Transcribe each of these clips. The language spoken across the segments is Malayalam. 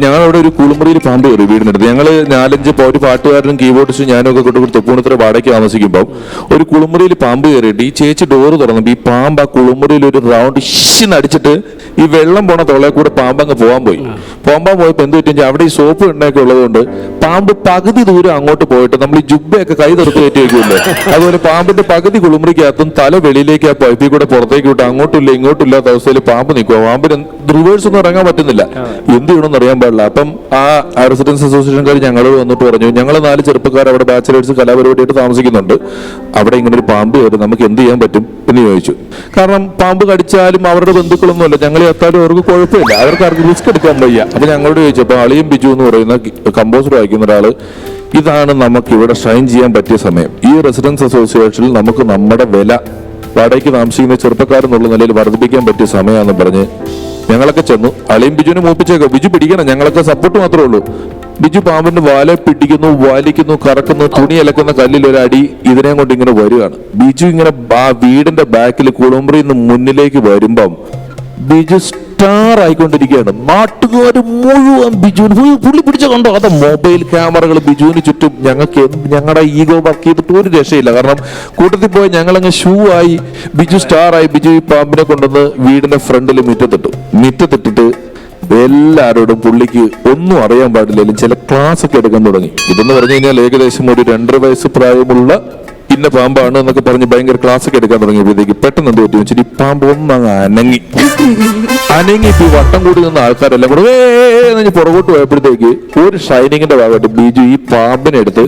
ഞങ്ങളവിടെ ഒരു കുളിമുറിയിൽ പാമ്പ് കയറി വീടിനടുത്ത്. ഞങ്ങള് 4-5 ഒരു പാട്ടുകാരനും കീബോർഡിസ്റ്റും ഞാനും ഒക്കെ കൊണ്ട് തൃപ്പൂണിത്തുറ വാടകയ്ക്ക് താമസിക്കുമ്പോൾ ഒരു കുളിമുറിയിൽ പാമ്പ് കയറിയിട്ട് ഈ ചേച്ചി ഡോറ് തുറന്നപ്പോൾ ഈ പാമ്പ് ആ കുളിമുറിയിൽ ഒരു റൗണ്ട് അടിച്ചിട്ട് ഈ വെള്ളം പോണ തൊളയെ കൂടെ പാമ്പ് അങ്ങ് പോകാൻ പോയപ്പോൾ എന്ത് പറ്റും, അവിടെ ഈ സോപ്പ് എണ്ണയൊക്കെ ഉള്ളതുകൊണ്ട് പാമ്പ് പകുതി ദൂരം അങ്ങോട്ട് പോയിട്ട് നമ്മൾ ഈ ജുബ്ബയൊക്കെ കൈ തെറുത്ത് കയറ്റി വെക്കുമല്ലോ, അതുപോലെ പാമ്പിന്റെ പകുതി കുളിമുറിക്കകത്തും തല വെളിയിലേക്ക് ആ പൈപ്പിൽ കൂടെ പുറത്തേക്ക് വിട്ട് അങ്ങോട്ടില്ല ഇങ്ങോട്ടില്ലാത്ത അവസ്ഥയിൽ പാമ്പ് നിൽക്കുക. പാമ്പിന് റിവേഴ്സ് ഒന്നും ഇറങ്ങാൻ പറ്റുന്നില്ല, എന്ത് ചെയ്യണമെന്ന് അറിയാൻ പാടില്ല. അപ്പം ആ റെസിഡൻസ് അസോസിയേഷൻകാർ ഞങ്ങൾ വന്നിട്ട് പറഞ്ഞു, ഞങ്ങൾ 4 ചെറുപ്പക്കാർ അവിടെ ബാച്ചിലേഴ്സ് കലാപരിപാടിയായിട്ട് താമസിക്കുന്നുണ്ട്, അവിടെ ഇങ്ങനെ ഒരു പാമ്പ് കയറി നമുക്ക് എന്ത് ചെയ്യാൻ പറ്റും എന്ന് ചോദിച്ചു. കാരണം പാമ്പ് കടിച്ചാലും അവരുടെ ബന്ധുക്കളൊന്നും അല്ല, ഞങ്ങൾ എത്താലും അവർക്ക് കുഴപ്പമില്ല, അവർക്ക് ആർക്കും റിസ്ക് എടുക്കാൻ വയ്യ. അപ്പൊ ഞങ്ങളോട് ചോദിച്ചു. അപ്പൊ അളിയും ബിജു എന്ന് പറയുന്ന കമ്പോസർ വായിക്കുന്ന ഒരാള്, ഇതാണ് നമുക്ക് ഇവിടെ ഷൈൻ ചെയ്യാൻ പറ്റിയ സമയം, ഈ റെസിഡൻസ് അസോസിയേഷനിൽ നമുക്ക് നമ്മുടെ വില വാടകയ്ക്ക് താമസിക്കുന്ന ചെറുപ്പക്കാരെന്നുള്ള നിലയിൽ വർദ്ധിപ്പിക്കാൻ പറ്റിയ സമയമാണെന്ന് പറഞ്ഞ് ഞങ്ങളൊക്കെ ചെന്നു. അളിയും ബിജുവിനെ മൂപ്പിച്ചേക്കോ, ബിജു പിടിക്കണം, ഞങ്ങളൊക്കെ സപ്പോർട്ട് മാത്രമേ ഉള്ളൂ. ബിജു പാമ്പിന്റെ വാലെ പിടിക്കുന്നു, വലിക്കുന്നു, കറക്കുന്നു, തുണി അലക്കുന്ന കല്ലിൽ ഒരു അടി ഇതിനെ കൊണ്ട് ഇങ്ങനെ വരികയാണ്. ബിജു ഇങ്ങനെ വീടിന്റെ ബാക്കിൽ കുളിമുറിയിൽ നിന്ന് മുന്നിലേക്ക് വരുമ്പം ബിജു സ്റ്റാർ ആയിക്കൊണ്ടിരിക്കുകയാണ്. നാട്ടുകാർ മുഴുവൻ ബിജുവിന് പുള്ളി പിടിച്ച കണ്ടോ, അത് മൊബൈൽ ക്യാമറകൾ ബിജുവിന് ചുറ്റും. ഞങ്ങളുടെ ഈഗോ വർക്ക് ചെയ്തിട്ട് ഒരു രക്ഷയില്ല. കാരണം കൂട്ടത്തിൽ പോയി ഞങ്ങളങ്ങ് ഷൂ ആയി, ബിജു സ്റ്റാർ ആയി. ബിജു ഈ പാമ്പിനെ കൊണ്ടുവന്ന് വീടിന്റെ ഫ്രണ്ടിൽ മുറ്റത്തിട്ടിട്ട് എല്ലാവരോടും പുള്ളിക്ക് ഒന്നും അറിയാൻ പാടില്ലെങ്കിലും ചില ക്ലാസ് ഒക്കെ എടുക്കാൻ തുടങ്ങി. ഇതെന്ന് പറഞ്ഞു കഴിഞ്ഞാൽ ഏകദേശം ഒരു 2.5 വയസ്സ് പ്രായമുള്ള പിന്നെ പാമ്പാണ് എന്നൊക്കെ പറഞ്ഞ് ഭയങ്കര ക്ലാസ് ഒക്കെ എടുക്കാൻ തുടങ്ങിയപ്പോഴത്തേക്ക് പെട്ടെന്ന് എന്ത് പറ്റി വെച്ചിട്ട് ഈ പാമ്പ് ഒന്നങ്ങ് അനങ്ങി ഇപ്പൊ വട്ടം കൂടി നിന്ന ആൾക്കാരെല്ലാം കൂടെ പുറകോട്ട് പോയപ്പോഴത്തേക്ക് ഒരു ഷൈനിങ്ങിന്റെ ഭാഗമായിട്ട് ബിജു ഈ പാമ്പിനെ എടുത്ത്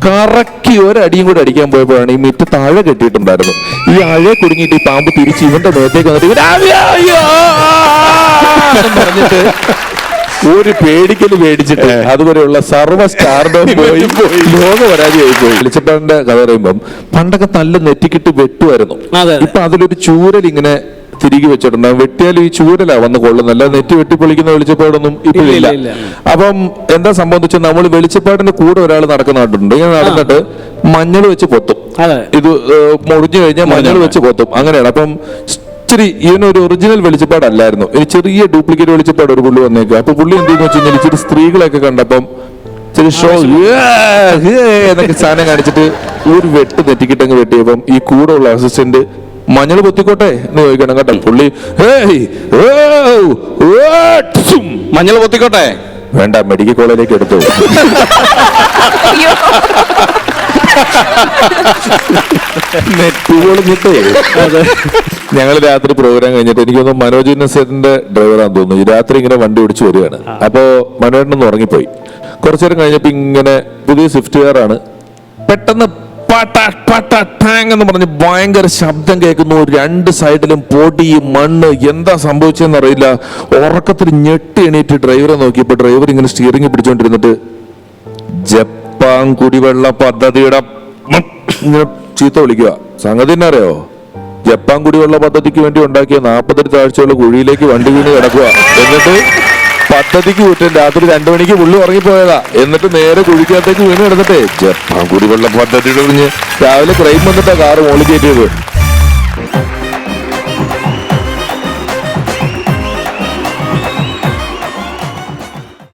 കറക്കി ഒരടിയും കൂടെ അടിക്കാൻ പോയപ്പോഴാണ് ഈ മിറ്റ് താഴെ കെട്ടിയിട്ടുണ്ടായിരുന്നു. ഈ അഴയെ കുടുങ്ങിയിട്ട് ഈ പാമ്പ് തിരിച്ച് ഇവന്റെ മേത്തേക്ക് വന്നിട്ട് പറഞ്ഞിട്ട് ഒരു പേടിച്ചിട്ട് അതുപോലെയുള്ള സർവ്വ സ്റ്റാർഡം പോയി ലോകപരാജയമായി പോയി. വെളിച്ചപ്പാടിന്റെ കഥ പറയുമ്പം പണ്ടൊക്കെ നല്ല നെറ്റിക്കിട്ട് വെട്ടുമായിരുന്നു. ഇപ്പൊ അതിലൊരു ചൂരൽ ഇങ്ങനെ തിരികെ വെച്ചിട്ടുണ്ടാകും. വെട്ടിയാലും ഈ ചൂരലാ വന്ന് കൊള്ളുന്നല്ല, നെറ്റി വെട്ടിപ്പൊളിക്കുന്ന വെളിച്ചപ്പാടൊന്നും ഇപ്പോഴില്ല. അപ്പം എന്താ സംബന്ധിച്ചാൽ നമ്മൾ വെളിച്ചപ്പാടിന്റെ കൂടെ ഒരാൾ നടക്കുന്നുണ്ട്. ഇങ്ങനെ നടന്നിട്ട് മഞ്ഞൾ വെച്ച് പൊത്തും, ഇത് മുറിഞ്ഞു കഴിഞ്ഞാൽ മഞ്ഞൾ വെച്ച് പൊത്തും, അങ്ങനെയാണ്. അപ്പം ഇച്ചിരി ഇവനൊരു ഒറിജിനൽ വെളിച്ചപ്പാടല്ലായിരുന്നു, ഇനി ചെറിയ ഡ്യൂപ്ലിക്കേറ്റ് വെളിച്ചപ്പാട് ഒരു പുള്ളി വന്നേക്കുക. അപ്പൊ പുള്ളി എന്തെന്ന് വെച്ച് കഴിഞ്ഞാൽ ഇച്ചിരി സ്ത്രീകളെയൊക്കെ കണ്ടപ്പം ഇച്ചിരി ഷോ എന്നൊക്കെ സാധനം കാണിച്ചിട്ട് ഒരു വെട്ട് നെറ്റിക്കിട്ടങ്ങ് വെട്ടിയപ്പം ഈ കൂടെ ഉള്ള അസിസ്റ്റന്റ് മഞ്ഞൾ പൊത്തിക്കോട്ടെ എന്ന് ചോദിക്കണം കേട്ടോ. പുള്ളി മഞ്ഞൾ പൊത്തിക്കോട്ടെ, വേണ്ട മെഡിക്കൽ കോളേജിലേക്ക് എടുത്തു. ഞങ്ങൾ രാത്രി പ്രോഗ്രാം കഴിഞ്ഞിട്ട് എനിക്കൊന്ന് മനോജ് നസീറിന്റെ ഡ്രൈവറാന്ന് തോന്നുന്നു, രാത്രി ഇങ്ങനെ വണ്ടി ഓടിച്ചു വരികയാണ്. അപ്പോ മനോജനൊന്ന് ഉറങ്ങിപ്പോയി. കുറച്ചു നേരം കഴിഞ്ഞപ്പോ ഇങ്ങനെ പുതിയ സ്വിഫ്റ്റ് കാറാണ്, പെട്ടെന്ന് എന്ന് പറഞ്ഞ് ഭയങ്കര ശബ്ദം കേൾക്കുന്നു. 2 സൈഡിലും പൊടി മണ്ണ്, എന്താ സംഭവിച്ചതെന്ന് അറിയില്ല. ഉറക്കത്തിൽ ഞെട്ടി എണീറ്റ് ഡ്രൈവറെ നോക്കിയപ്പോ ഡ്രൈവർ ഇങ്ങനെ സ്റ്റിയറിംഗ് പിടിച്ചോണ്ടിരുന്നിട്ട് ജപ്പാൻ കുടിവെള്ള പദ്ധതിയുടെ ഇങ്ങനെ ചീത്ത വിളിക്കുക. സംഗതി തന്നെ അറിയോ, ജപ്പാൻ കുടിവെള്ള പദ്ധതിക്ക് വേണ്ടി ഉണ്ടാക്കിയ 40 താഴ്ചയുള്ള കുഴിയിലേക്ക് വണ്ടി വീണ് കിടക്കുക. എന്നിട്ട് പദ്ധതിക്ക് കുറ്റം രാത്രി 2 മണിക്ക് പുള്ളി ഉറങ്ങിപ്പോയതാ. എന്നിട്ട് നേരെ കുഴിക്കകത്തേക്ക് വീണ് കിടന്നിട്ടേ ജപ്പാൻ കുടിവെള്ള പദ്ധതിയുടെ രാവിലെ ക്രൈം വന്നിട്ടാ കാറ് മോളിൽ കയറ്റിയത്.